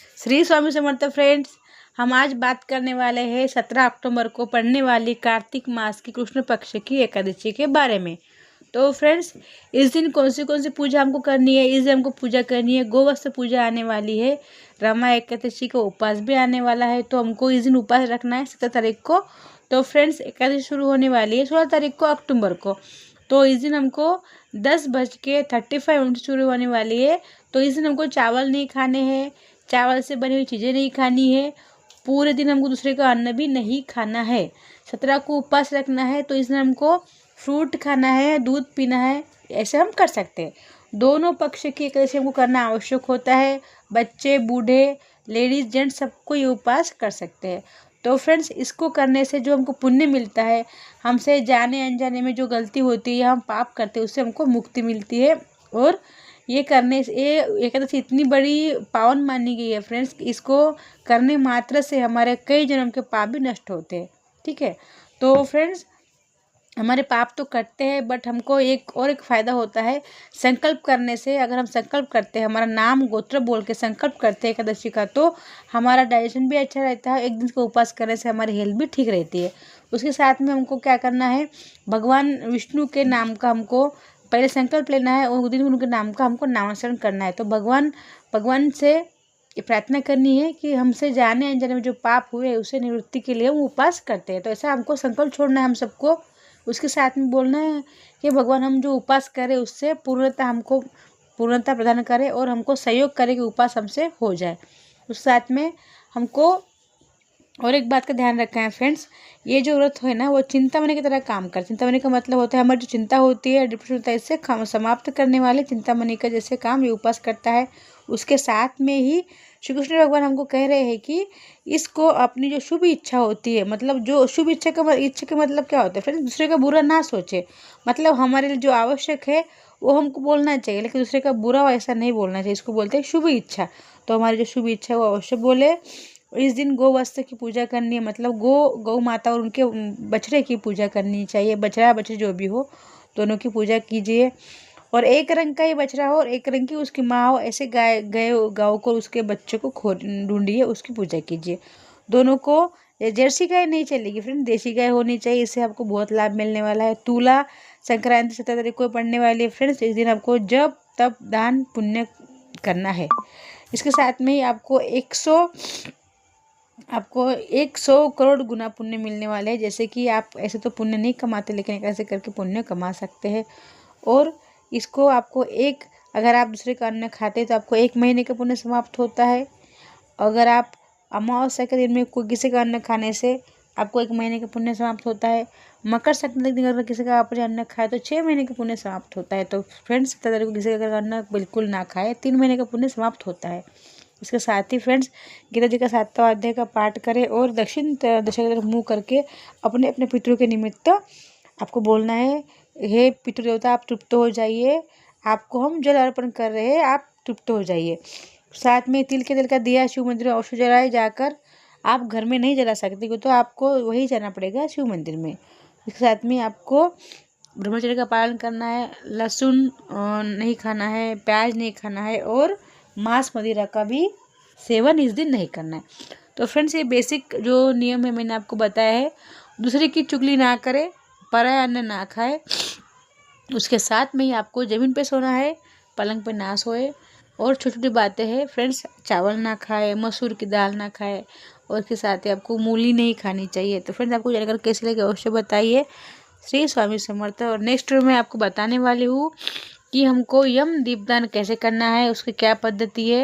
Shri Swami Samarth friends, हम आज बात करने वाले हैं 17 अक्टूबर को पड़ने वाली कार्तिक मास की कृष्ण पक्ष की एकादशी के बारे में। तो फ्रेंड्स, इस दिन कौन सी पूजा हमको करनी है? इस दिन हमको पूजा करनी है गोवत्स पूजा आने वाली है। रमा एकादशी का उपवास भी आने वाला है, तो हमको इस दिन उपवास रखना है 17 तारीख को। तो फ्रेंड्स, एकादशी शुरू होने वाली है 16 तारीख को अक्टूबर को। तो इस दिन हमको 10:35 शुरू होने वाली है। तो इस दिन हमको चावल नहीं खाने हैं, चावल से बनी हुई चीज़ें नहीं खानी है। पूरे दिन हमको दूसरे का अन्न भी नहीं खाना है। 17 को उपवास रखना है, तो इस दिन हमको फ्रूट खाना है, दूध पीना है। ऐसे हम कर सकते हैं। दोनों पक्ष की एकादशी हमको करना आवश्यक होता है। बच्चे, बूढ़े, लेडीज, जेंट्स सबको ये उपवास कर सकते हैं। तो फ्रेंड्स, इसको करने से जो हमको पुण्य मिलता है, हमसे जाने अनजाने में जो गलती होती है, हम पाप करते हैं, उससे हमको मुक्ति मिलती है। और ये करने से ये एकादशी इतनी बड़ी पावन मानी गई है फ्रेंड्स, इसको करने मात्र से हमारे कई जन्म के पाप भी नष्ट होते हैं। ठीक है, तो फ्रेंड्स, हमारे पाप तो कटते हैं, बट हमको एक फ़ायदा होता है संकल्प करने से। अगर हम संकल्प करते हैं, हमारा नाम गोत्र बोल के संकल्प करते हैं एकादशी का, तो हमारा डाइजेशन भी अच्छा रहता है। एक दिन का उपवास करने से हमारी हेल्थ भी ठीक रहती है। उसके साथ में हमको क्या करना है, भगवान विष्णु के नाम का हमको पहले संकल्प लेना है और उस दिन उनके नाम का हमको नामस्मरण करना है। तो भगवान से ये प्रार्थना करनी है कि हमसे जाने अनजाने में जो पाप हुए उसे निवृत्ति के लिए हम उपवास करते हैं। तो ऐसा हमको संकल्प छोड़ना है हम सबको। उसके साथ में बोलना है कि भगवान, हम जो उपवास करें उससे हमको पूर्णता प्रदान करें और हमको सहयोग करें कि उपवास हमसे हो जाए। उस साथ में हमको और एक बात का ध्यान रखना है फ्रेंड्स, ये जो व्रत है ना, वो चिंतामणि की तरह काम कर। चिंतामणि का मतलब होता है हमारी जो चिंता होती है, डिप्रेशन होता है, इससे समाप्त करने वाले चिंतामणि का जैसे काम ये उपवास करता है। उसके साथ में ही श्री कृष्ण भगवान हमको कह रहे हैं कि इसको अपनी जो शुभ इच्छा होती है, मतलब जो शुभ इच्छा का मतलब क्या होता है फ्रेंड्स, दूसरे का बुरा ना सोचे। मतलब हमारे लिए जो आवश्यक है वो हमको बोलना चाहिए, लेकिन दूसरे का बुरा ऐसा नहीं बोलना चाहिए। इसको बोलते हैं शुभ इच्छा। तो हमारी जो शुभ इच्छा है वो अवश्य बोले। इस दिन गोवत्स की पूजा करनी है, मतलब गौ माता और उनके बछड़े की पूजा करनी चाहिए। बछड़ा बछड़ी जो भी हो, दोनों की पूजा कीजिए। और एक रंग का ही बछड़ा हो और एक रंग की उसकी माँ हो, ऐसे गाँव को उसके बच्चों को ढूंढिए, उसकी पूजा कीजिए। दोनों को जर्सी गाय नहीं चलेगी फ्रेंड, देसी गाय होनी चाहिए। इससे आपको बहुत लाभ मिलने वाला है। तुला संक्रांति 17 तारीख को पड़ने वाली है फ्रेंड्स। इस दिन आपको जब तब दान पुण्य करना है। इसके साथ में ही आपको 100 करोड़ गुना पुण्य मिलने वाले हैं। जैसे कि आप ऐसे तो पुण्य नहीं कमाते, लेकिन ऐसे करके पुण्य कमा सकते हैं। और इसको आपको अगर आप दूसरे का अन्न खाते हैं तो आपको 1 महीने का पुण्य समाप्त होता है। अगर आप अमावस्या के दिन में कोई किसी का अन्न खाने से आपको 1 महीने का पुण्य समाप्त होता है। मकर संक्रांति के दिन अगर किसी का आपने अन्न खाए तो 6 महीने का पुण्य समाप्त होता है। तो फ्रेंड्स, 17 तारीख को किसी का अन्न बिल्कुल ना खाए, 3 महीने का पुण्य समाप्त होता है। इसके साथ ही फ्रेंड्स, गीता जी का 7वां अध्याय का पाठ करें और दक्षिण दिशा की तरफ मुँह करके अपने अपने पितरों के निमित्त आपको बोलना है, हे पितृ देवता, आप तृप्त हो जाइए, आपको हम जल अर्पण कर रहे हैं, आप तृप्त हो जाइए। साथ में तिल के तेल का दिया शिव मंदिर में अवश्य जलाए जाकर। आप घर में नहीं जला सकते, क्योंकि तो आपको वही जाना पड़ेगा शिव मंदिर में। इसके साथ में आपको ब्रह्मचर्य का पालन करना है। लहसुन नहीं खाना है, प्याज नहीं खाना है और मांस मदिरा का भी सेवन इस दिन नहीं करना है। तो फ्रेंड्स, ये बेसिक जो नियम है मैंने आपको बताया है। दूसरे की चुगली ना करें, पराया अन्न ना खाए। उसके साथ में ही आपको ज़मीन पे सोना है, पलंग पे ना सोए। और छोटी छोटी बातें हैं फ्रेंड्स, चावल ना खाए, मसूर की दाल ना खाए, और इसके साथ ही आपको मूली नहीं खानी चाहिए। तो फ्रेंड्स, आपको जानकर कैसे लगे अवश्य बताइए। श्री स्वामी समर्थ। और नेक्स्ट में आपको बताने वाली हूँ कि हमको यम दीपदान कैसे करना है, उसकी क्या पद्धति है।